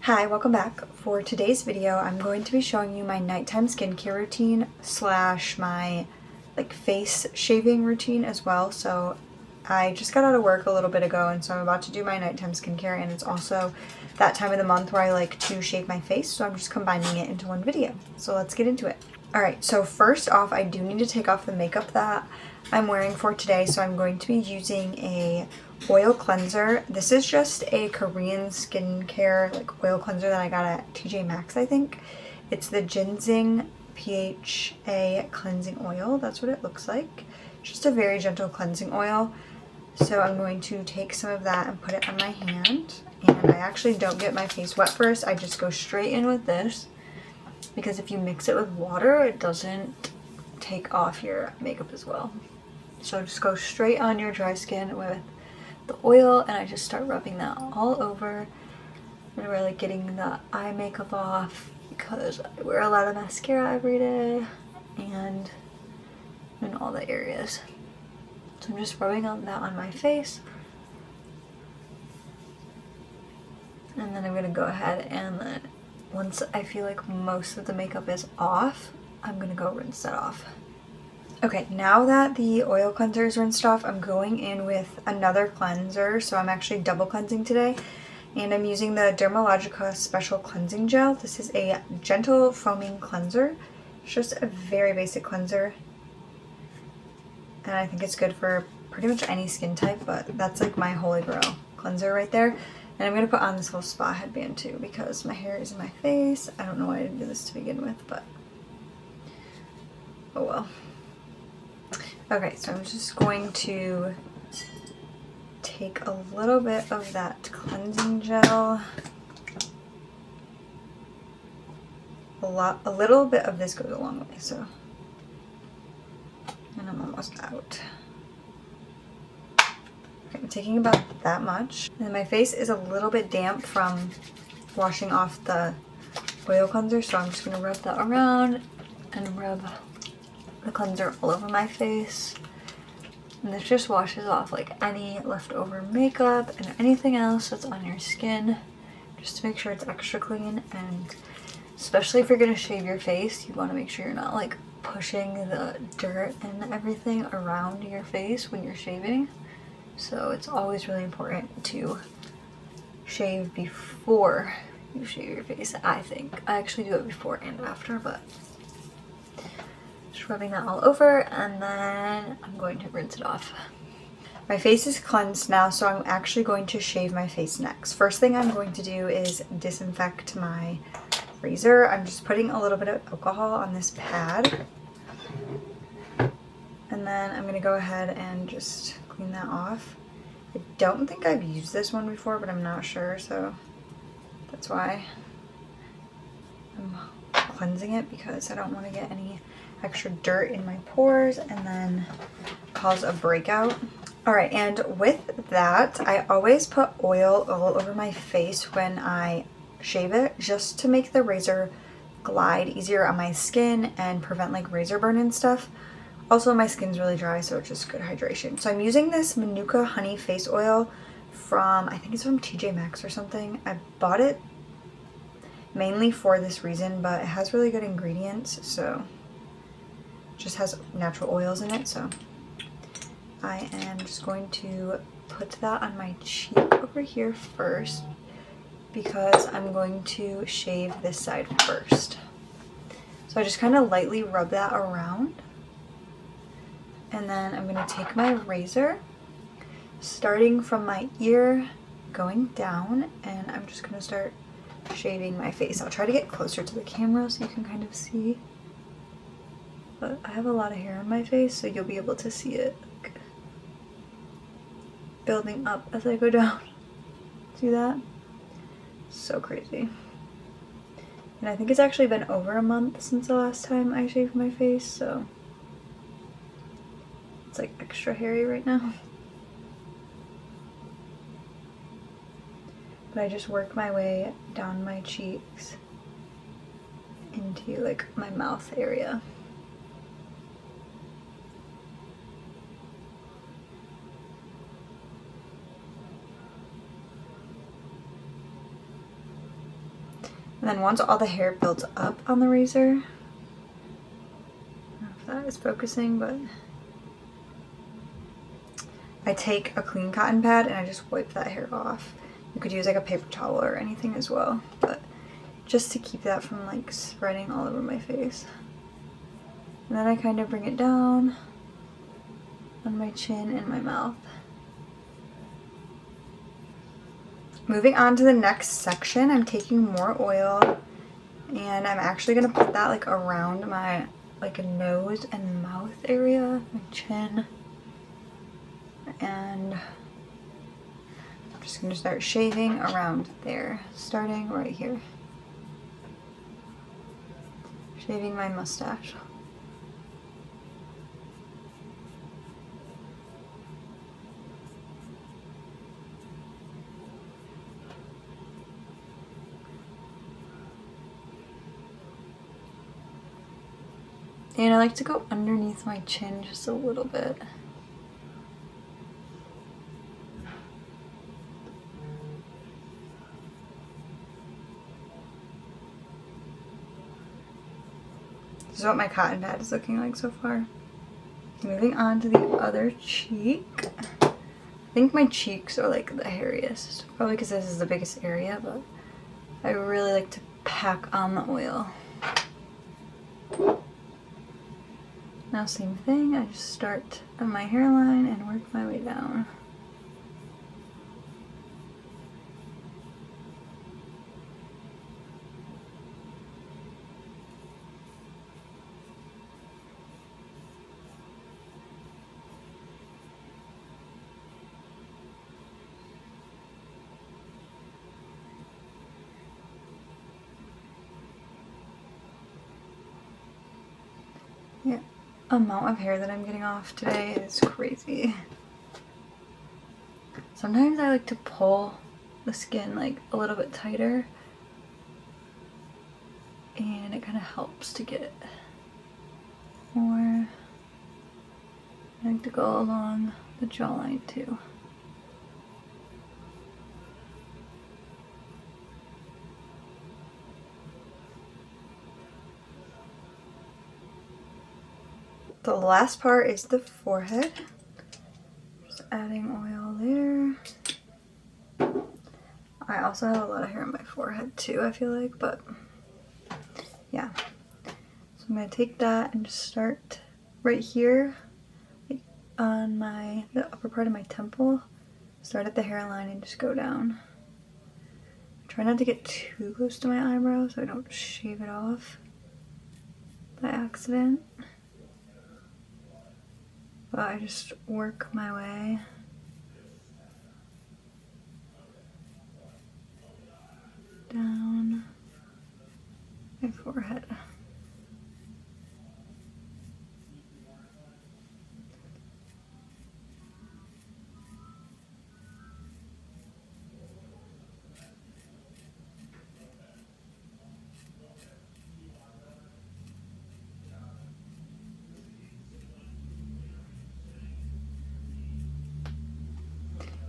Hi, welcome back. For today's video, I'm going to be showing you my nighttime skincare routine slash my face shaving routine as well. So I just got out of work a little bit ago, and so I'm about to do my nighttime skincare, and it's also that time of the month where I like to shave my face, so I'm just combining it into one video. So let's get into it. Alright, so first off, I do need to take off the makeup that I'm wearing for today, so I'm going to be using a oil cleanser. This is just a Korean skincare oil cleanser that I got at TJ Maxx, I think. It's the Ginseng PHA cleansing oil. That's what it looks like. Just a very gentle cleansing oil. So I'm going to take some of that and put it on my hand. And I actually don't get my face wet first. I just go straight in with this, because if you mix it with water, it doesn't take off your makeup as well. So just go straight on your dry skin with the oil, and I just start rubbing that all over. I'm really getting the eye makeup off because I wear a lot of mascara every day and in all the areas. So I'm just rubbing that on my face. And then I'm going to go ahead and then once I feel like most of the makeup is off, I'm going to go rinse that off. Okay, now that the oil cleanser is rinsed off, I'm going in with another cleanser. So I'm actually double cleansing today. And I'm using the Dermalogica Special Cleansing Gel. This is a gentle foaming cleanser. It's just a very basic cleanser. And I think it's good for pretty much any skin type, but that's like my holy grail cleanser right there. And I'm going to put on this little spa headband too because my hair is in my face. I don't know why I didn't do this to begin with, but oh well. Okay, so I'm just going to take a little bit of that cleansing gel. A little bit of this goes a long way, so. And I'm almost out. Okay, I'm taking about that much. And my face is a little bit damp from washing off the oil cleanser, so I'm just gonna rub that around and rub the cleanser all over my face. And this just washes off like any leftover makeup and anything else that's on your skin, just to make sure it's extra clean. And especially if you're gonna shave your face, you want to make sure you're not like pushing the dirt and everything around your face when you're shaving. So it's always really important to shave before you shave your face, I think. I actually do it before and after, but just rubbing that all over, and then I'm going to rinse it off. My face is cleansed now, so I'm actually going to shave my face next. First thing I'm going to do is disinfect my razor. I'm just putting a little bit of alcohol on this pad. And then I'm going to go ahead and just clean that off. I don't think I've used this one before, but I'm not sure, so that's why I'm cleansing it, because I don't want to get any extra dirt in my pores and then cause a breakout. Alright, and with that, I always put oil all over my face when I shave it, just to make the razor glide easier on my skin and prevent like razor burn and stuff. Also, my skin's really dry, so it's just good hydration. So I'm using this Manuka Honey Face Oil from, I think it's from TJ Maxx or something. I bought it mainly for this reason, but it has really good ingredients, so it just has natural oils in it. So I am just going to put that on my cheek over here first, because I'm going to shave this side first. So I just kind of lightly rub that around. And then I'm going to take my razor, starting from my ear, going down, and I'm just going to start shaving my face. I'll try to get closer to the camera so you can kind of see. But I have a lot of hair on my face, so you'll be able to see it building up as I go down. See that? So crazy. And I think it's actually been over a month since the last time I shaved my face, so it's like extra hairy right now. But I just work my way down my cheeks into like my mouth area. And then once all the hair builds up on the razor, I don't know if that is focusing, but I take a clean cotton pad and I just wipe that hair off. You could use like a paper towel or anything as well, but just to keep that from like spreading all over my face. And then I kind of bring it down on my chin and my mouth. Moving on to the next section, I'm taking more oil and I'm actually gonna put that like around my like nose and mouth area, my chin. And I'm just gonna start shaving around there, starting right here. Shaving my mustache. And I like to go underneath my chin just a little bit. This is what my cotton pad is looking like so far. Moving on to the other cheek. I think my cheeks are like the hairiest. Probably because this is the biggest area, but I really like to pack on the oil. Now same thing, I just start on my hairline and work my way down. Yeah. Amount of hair that I'm getting off today is crazy. Sometimes I like to pull the skin like a little bit tighter and it kind of helps to get more. I like to go along the jawline too. The last part is the forehead. Just adding oil there. I also have a lot of hair on my forehead too, I feel like, but yeah. So I'm gonna take that and just start right here, like on the upper part of my temple. Start at the hairline and just go down. Try not to get too close to my eyebrow so I don't shave it off by accident. But I just work my way down my forehead.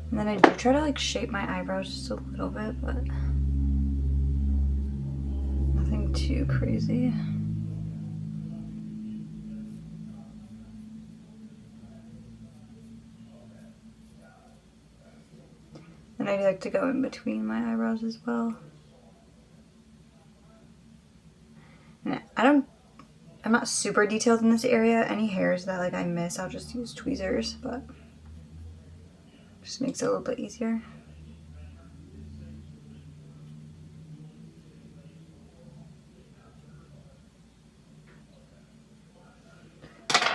And then I do try to like shape my eyebrows just a little bit, but nothing too crazy. And I do like to go in between my eyebrows as well. And I'm not super detailed in this area. Any hairs that like I miss, I'll just use tweezers, but just makes it a little bit easier.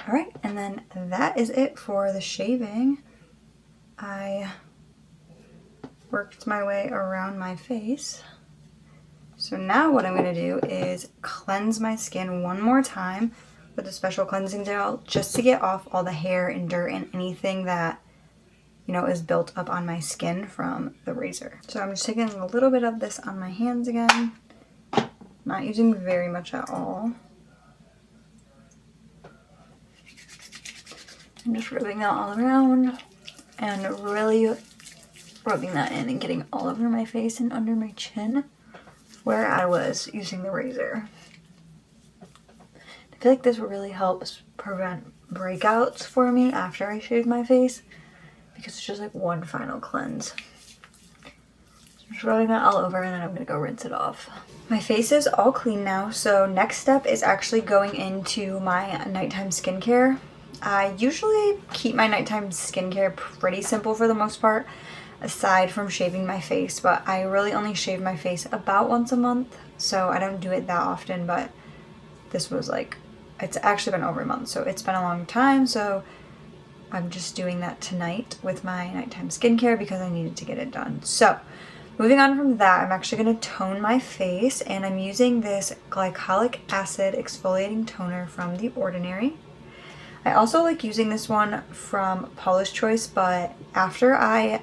All right, and then that is it for the shaving. I worked my way around my face. So now what I'm gonna do is cleanse my skin one more time with a special cleansing gel just to get off all the hair and dirt and anything that, you know, is built up on my skin from the razor. So I'm just taking a little bit of this on my hands again. Not using very much at all. I'm just rubbing that all around and really rubbing that in and getting all over my face and under my chin. where I was using the razor. I feel like this really helps prevent breakouts for me after I shave my face because it's just like one final cleanse. So I'm just rubbing that all over and then I'm gonna go rinse it off. My face is all clean now, so next step is actually going into my nighttime skincare. I usually keep my nighttime skincare pretty simple for the most part, aside from shaving my face, but I really only shave my face about once a month, so I don't do it that often, but this was like, it's actually been over a month, so it's been a long time, so I'm just doing that tonight with my nighttime skincare because I needed to get it done. So moving on from that, I'm actually going to tone my face, and I'm using this glycolic acid exfoliating toner from The Ordinary. I also like using this one from Paula's Choice, but after I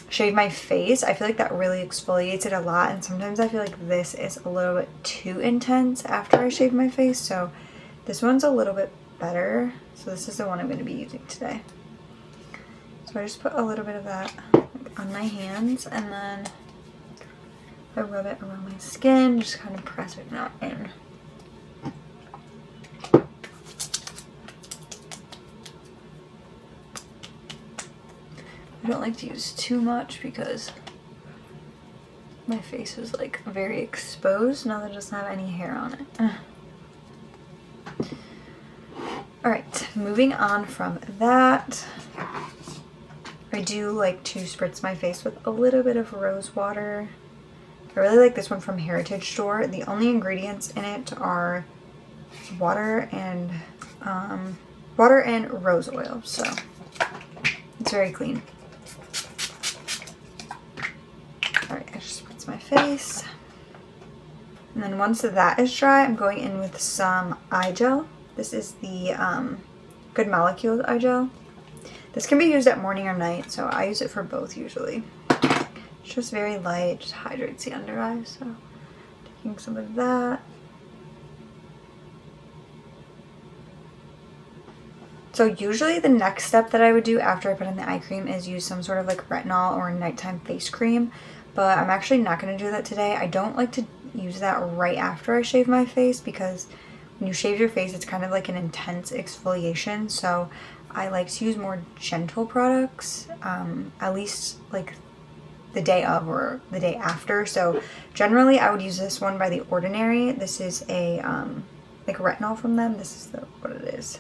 shave my face, I feel like that really exfoliates it a lot, and sometimes I feel like this is a little bit too intense after I shave my face, so this one's a little bit better. So this is the one I'm going to be using today. So I just put a little bit of that on my hands, and then I rub it around my skin, just kind of press it in. I don't like to use too much because my face is like very exposed now that it doesn't have any hair on it. Alright, moving on from that, I do like to spritz my face with a little bit of rose water. I really like this one from Heritage Store. The only ingredients in it are water and rose oil, so it's very clean. Alright, I just spritz my face. And then once that is dry, I'm going in with some eye gel. This is the Good Molecules eye gel. This can be used at morning or night, so I use it for both usually. It's just very light, just hydrates the under eye, so taking some of that. So usually the next step that I would do after I put in the eye cream is use some sort of like retinol or nighttime face cream, but I'm actually not going to do that today. I don't like to use that right after I shave my face because when you shave your face, it's kind of like an intense exfoliation, so I like to use more gentle products, at least like the day of or the day after. So generally I would use this one by The Ordinary. This is a like retinol from them. This is what it is.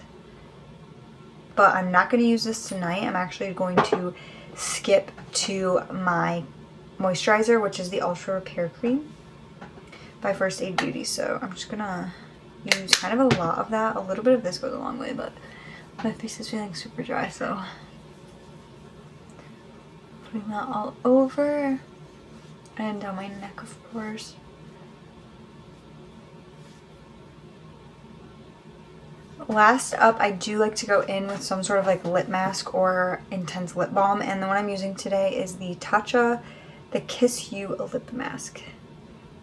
But I'm not going to use this tonight. I'm actually going to skip to my moisturizer, which is the Ultra Repair Cream by First Aid Beauty. So I'm just going to use kind of a lot of that. A little bit of this goes a long way, but my face is feeling super dry, so putting that all over and down my neck, of course. Last up, I do like to go in with some sort of like lip mask or intense lip balm, and the one I'm using today is the Tatcha the Kiss You Lip Mask.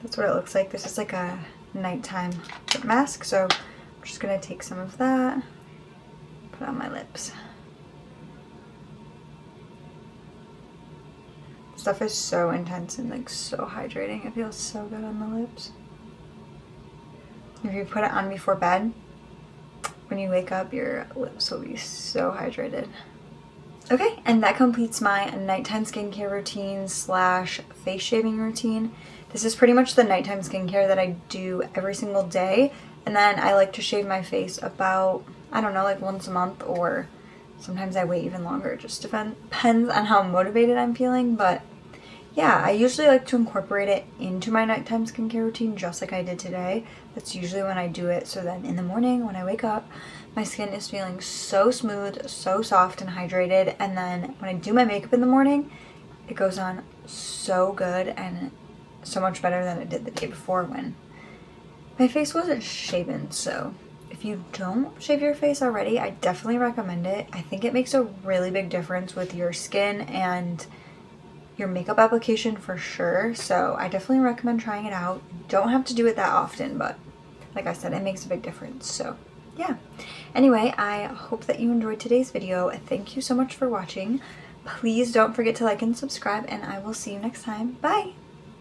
That's what it looks like. This is like a nighttime lip mask, so I'm just gonna take some of that, put on my lips. Stuff is so intense and like so hydrating. It feels so good on the lips. If you put it on before bed, when you wake up, your lips will be so hydrated. Okay, and that completes my nighttime skincare routine / face shaving routine. This is pretty much the nighttime skincare that I do every single day. And then I like to shave my face about, I don't know, like once a month, or sometimes I wait even longer. It just depends on how motivated I'm feeling. But yeah, I usually like to incorporate it into my nighttime skincare routine just like I did today. That's usually when I do it. So then in the morning when I wake up, my skin is feeling so smooth, so soft and hydrated. And then when I do my makeup in the morning, it goes on so good and so much better than it did the day before when my face wasn't shaven. So if you don't shave your face already, I definitely recommend it. I think it makes a really big difference with your skin and your makeup application for sure. So I definitely recommend trying it out. You don't have to do it that often, but like I said, it makes a big difference. So yeah. Anyway, I hope that you enjoyed today's video. Thank you so much for watching. Please don't forget to like and subscribe, and I will see you next time. Bye!